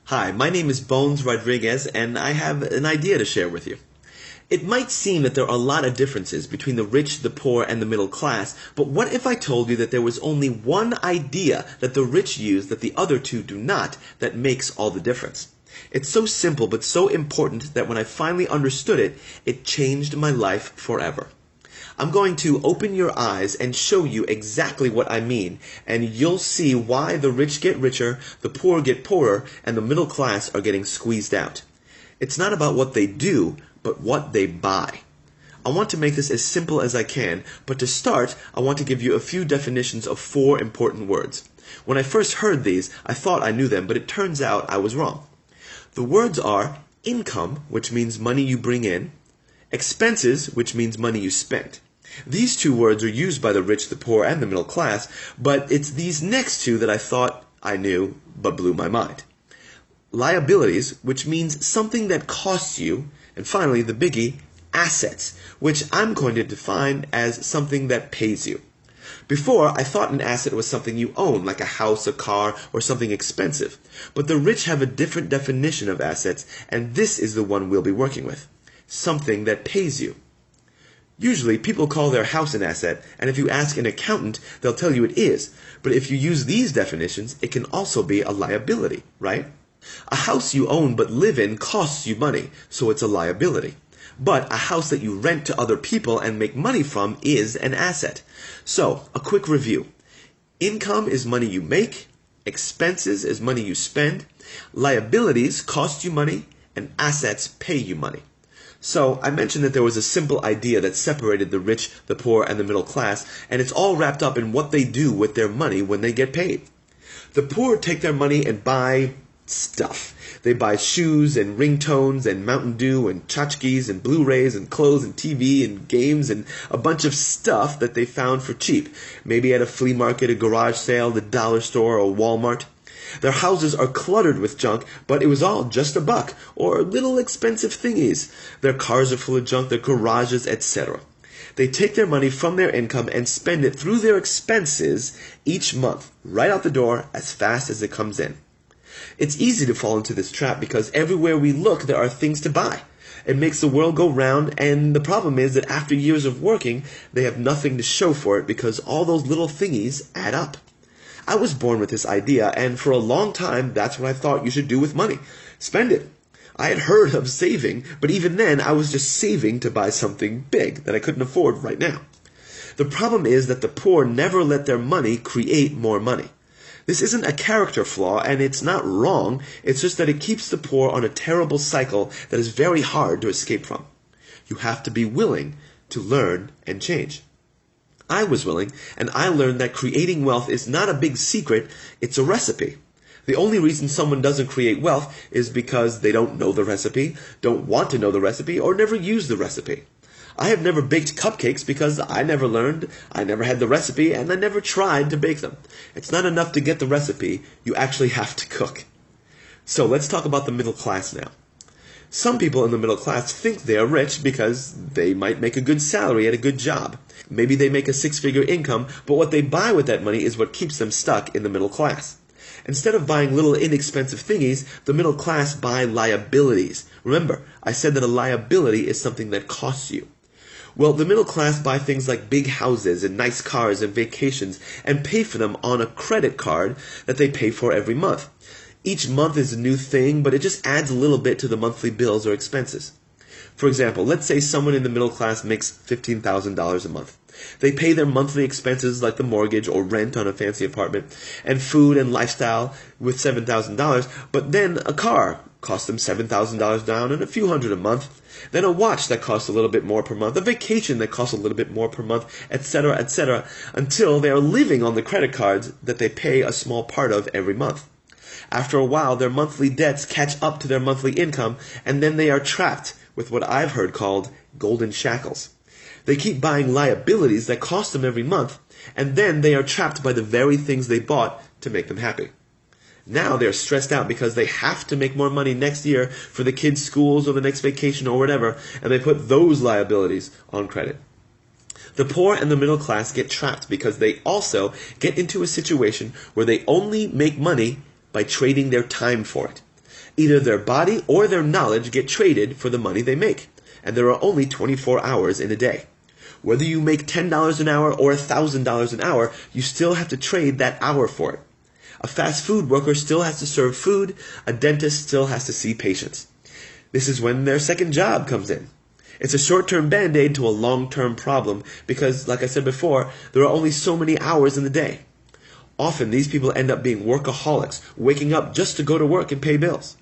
Hi, my name is Bones Rodriguez, and I have an idea to share with you. It might seem that there are a lot of differences between the rich, the poor, and the middle class, but what if I told you that there was only one idea that the rich use that the other two do not that makes all the difference? It's so simple but so important that when I finally understood it, it changed my life forever. I'm going to open your eyes and show you exactly what I mean, and you'll see why the rich get richer, the poor get poorer, and the middle class are getting squeezed out. It's not about what they do, but what they buy. I want to make this as simple as I can, but to start, I want to give you a few definitions of 4 important words. When I first heard these, I thought I knew them, but it turns out I was wrong. The words are income, which means money you bring in, expenses, which means money you spend. These 2 words are used by the rich, the poor, and the middle class, but it's these next 2 that I thought I knew but blew my mind. Liabilities, which means something that costs you, and finally the biggie, assets, which I'm going to define as something that pays you. Before, I thought an asset was something you own, like a house, a car, or something expensive. But the rich have a different definition of assets, and this is the one we'll be working with. Something that pays you. Usually, people call their house an asset, and if you ask an accountant, they'll tell you it is. But if you use these definitions, it can also be a liability, right? A house you own but live in costs you money, so it's a liability. But a house that you rent to other people and make money from is an asset. So, a quick review. Income is money you make, expenses is money you spend, liabilities cost you money, and assets pay you money. So, I mentioned that there was a simple idea that separated the rich, the poor, and the middle class, and it's all wrapped up in what they do with their money when they get paid. The poor take their money and buy stuff. They buy shoes and ringtones and Mountain Dew and tchotchkes and Blu-rays and clothes and TV and games and a bunch of stuff that they found for cheap. Maybe at a flea market, a garage sale, the dollar store, or Walmart. Their houses are cluttered with junk, but it was all just $1 or little expensive thingies. Their cars are full of junk, their garages, etc. They take their money from their income and spend it through their expenses each month, right out the door as fast as it comes in. It's easy to fall into this trap because everywhere we look there are things to buy. It makes the world go round, and the problem is that after years of working, they have nothing to show for it because all those little thingies add up. I was born with this idea, and for a long time, that's what I thought you should do with money. Spend it. I had heard of saving, but even then, I was just saving to buy something big that I couldn't afford right now. The problem is that the poor never let their money create more money. This isn't a character flaw, and it's not wrong, it's just that it keeps the poor on a terrible cycle that is very hard to escape from. You have to be willing to learn and change. I was willing, and I learned that creating wealth is not a big secret, it's a recipe. The only reason someone doesn't create wealth is because they don't know the recipe, don't want to know the recipe, or never use the recipe. I have never baked cupcakes because I never learned, I never had the recipe, and I never tried to bake them. It's not enough to get the recipe, you actually have to cook. So let's talk about the middle class now. Some people in the middle class think they are rich because they might make a good salary at a good job. Maybe they make a 6-figure income, but what they buy with that money is what keeps them stuck in the middle class. Instead of buying little inexpensive thingies, the middle class buy liabilities. Remember, I said that a liability is something that costs you. Well, the middle class buy things like big houses and nice cars and vacations and pay for them on a credit card that they pay for every month. Each month is a new thing, but it just adds a little bit to the monthly bills or expenses. For example, let's say someone in the middle class makes $15,000 a month. They pay their monthly expenses like the mortgage or rent on a fancy apartment, and food and lifestyle with $7,000, but then a car costs them $7,000 down and a few hundred a month, then a watch that costs a little bit more per month, a vacation that costs a little bit more per month, etc., until they are living on the credit cards that they pay a small part of every month. After a while, their monthly debts catch up to their monthly income, and then they are trapped with what I've heard called golden shackles. They keep buying liabilities that cost them every month, and then they are trapped by the very things they bought to make them happy. Now they're stressed out because they have to make more money next year for the kids' schools or the next vacation or whatever, and they put those liabilities on credit. The poor and the middle class get trapped because they also get into a situation where they only make money by trading their time for it. Either their body or their knowledge get traded for the money they make. And there are only 24 hours in a day. Whether you make $10 an hour or $1,000 an hour, you still have to trade that hour for it. A fast food worker still has to serve food. A dentist still has to see patients. This is when their second job comes in. It's a short-term band-aid to a long-term problem because, like I said before, there are only so many hours in the day. Often these people end up being workaholics, waking up just to go to work and pay bills.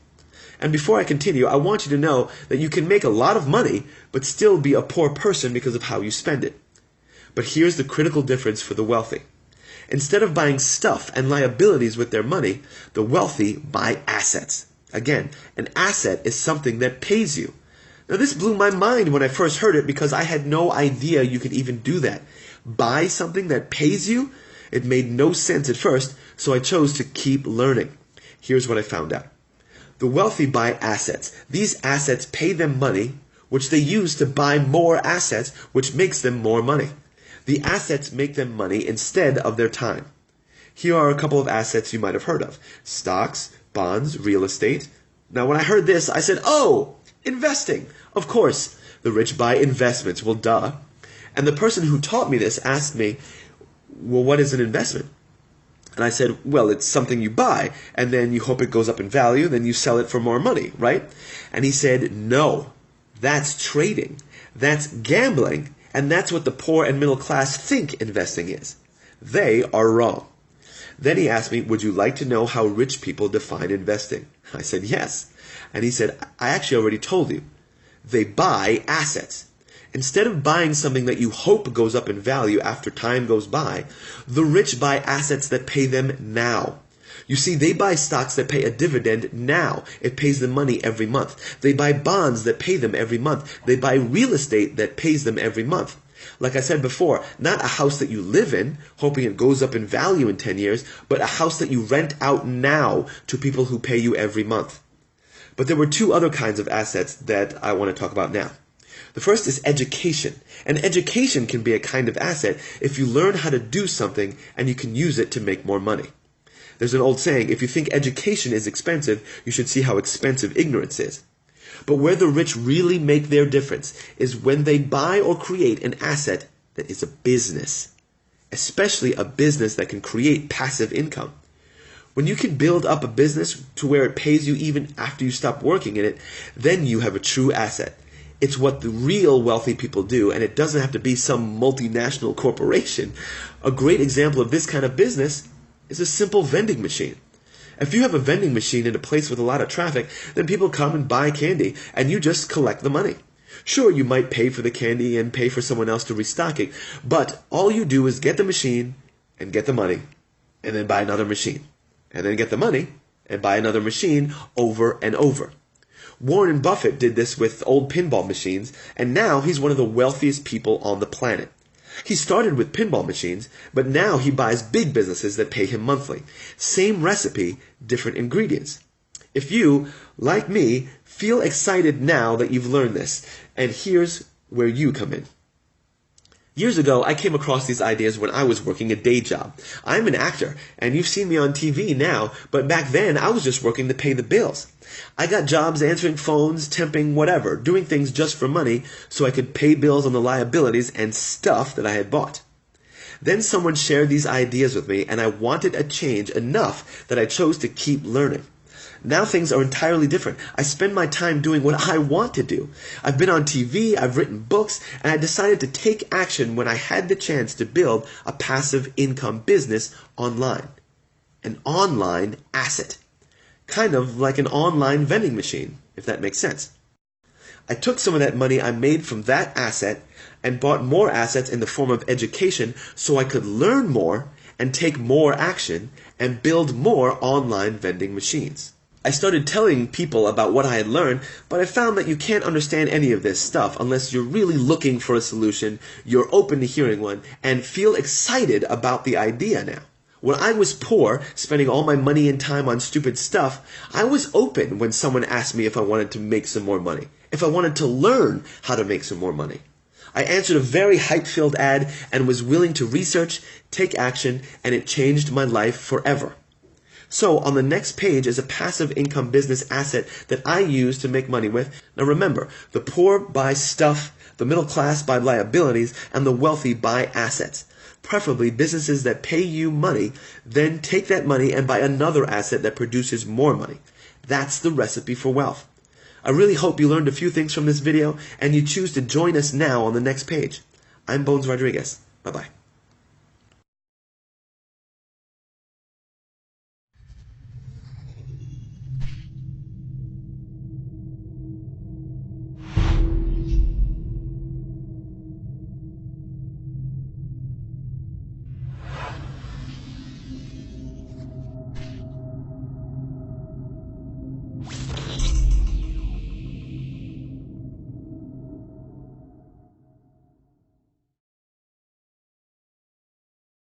And before I continue, I want you to know that you can make a lot of money, but still be a poor person because of how you spend it. But here's the critical difference for the wealthy. Instead of buying stuff and liabilities with their money, the wealthy buy assets. Again, an asset is something that pays you. Now this blew my mind when I first heard it because I had no idea you could even do that. Buy something that pays you? It made no sense at first, so I chose to keep learning. Here's what I found out. The wealthy buy assets. These assets pay them money, which they use to buy more assets, which makes them more money. The assets make them money instead of their time. Here are a couple of assets you might have heard of. Stocks, bonds, real estate. Now when I heard this, I said, oh, investing. Of course, the rich buy investments. Well, duh. And the person who taught me this asked me, well, what is an investment? And I said, well, it's something you buy, and then you hope it goes up in value, then you sell it for more money, right? And he said, no, that's trading. That's gambling, and that's what the poor and middle class think investing is. They are wrong. Then he asked me, would you like to know how rich people define investing? I said, yes. And he said, I actually already told you. They buy assets. Instead of buying something that you hope goes up in value after time goes by, the rich buy assets that pay them now. You see, they buy stocks that pay a dividend now. It pays them money every month. They buy bonds that pay them every month. They buy real estate that pays them every month. Like I said before, not a house that you live in, hoping it goes up in value in 10 years, but a house that you rent out now to people who pay you every month. But there were two other kinds of assets that I want to talk about now. The first is education. And education can be a kind of asset if you learn how to do something and you can use it to make more money. There's an old saying, if you think education is expensive, you should see how expensive ignorance is. But where the rich really make their difference is when they buy or create an asset that is a business, especially a business that can create passive income. When you can build up a business to where it pays you even after you stop working in it, then you have a true asset. It's what the real wealthy people do, and it doesn't have to be some multinational corporation. A great example of this kind of business is a simple vending machine. If you have a vending machine in a place with a lot of traffic, then people come and buy candy, and you just collect the money. Sure, you might pay for the candy and pay for someone else to restock it, but all you do is get the machine and get the money, and then buy another machine, and then get the money and buy another machine over and over. Warren Buffett did this with old pinball machines, and now he's one of the wealthiest people on the planet. He started with pinball machines, but now he buys big businesses that pay him monthly. Same recipe, different ingredients. If you, like me, feel excited now that you've learned this, and here's where you come in. Years ago, I came across these ideas when I was working a day job. I'm an actor, and you've seen me on TV now, but back then I was just working to pay the bills. I got jobs answering phones, temping, whatever, doing things just for money so I could pay bills on the liabilities and stuff that I had bought. Then someone shared these ideas with me, and I wanted a change enough that I chose to keep learning. Now things are entirely different. I spend my time doing what I want to do. I've been on TV, I've written books, and I decided to take action when I had the chance to build a passive income business online. An online asset. Kind of like an online vending machine, if that makes sense. I took some of that money I made from that asset and bought more assets in the form of education so I could learn more and take more action and build more online vending machines. I started telling people about what I had learned, but I found that you can't understand any of this stuff unless you're really looking for a solution, you're open to hearing one, and feel excited about the idea now. When I was poor, spending all my money and time on stupid stuff, I was open when someone asked me if I wanted to make some more money, if I wanted to learn how to make some more money. I answered a very hype-filled ad and was willing to research, take action, and it changed my life forever. So on the next page is a passive income business asset that I use to make money with. Now remember, the poor buy stuff, the middle class buy liabilities, and the wealthy buy assets. Preferably businesses that pay you money, then take that money and buy another asset that produces more money. That's the recipe for wealth. I really hope you learned a few things from this video and you choose to join us now on the next page. I'm Bones Rodriguez. Bye-bye.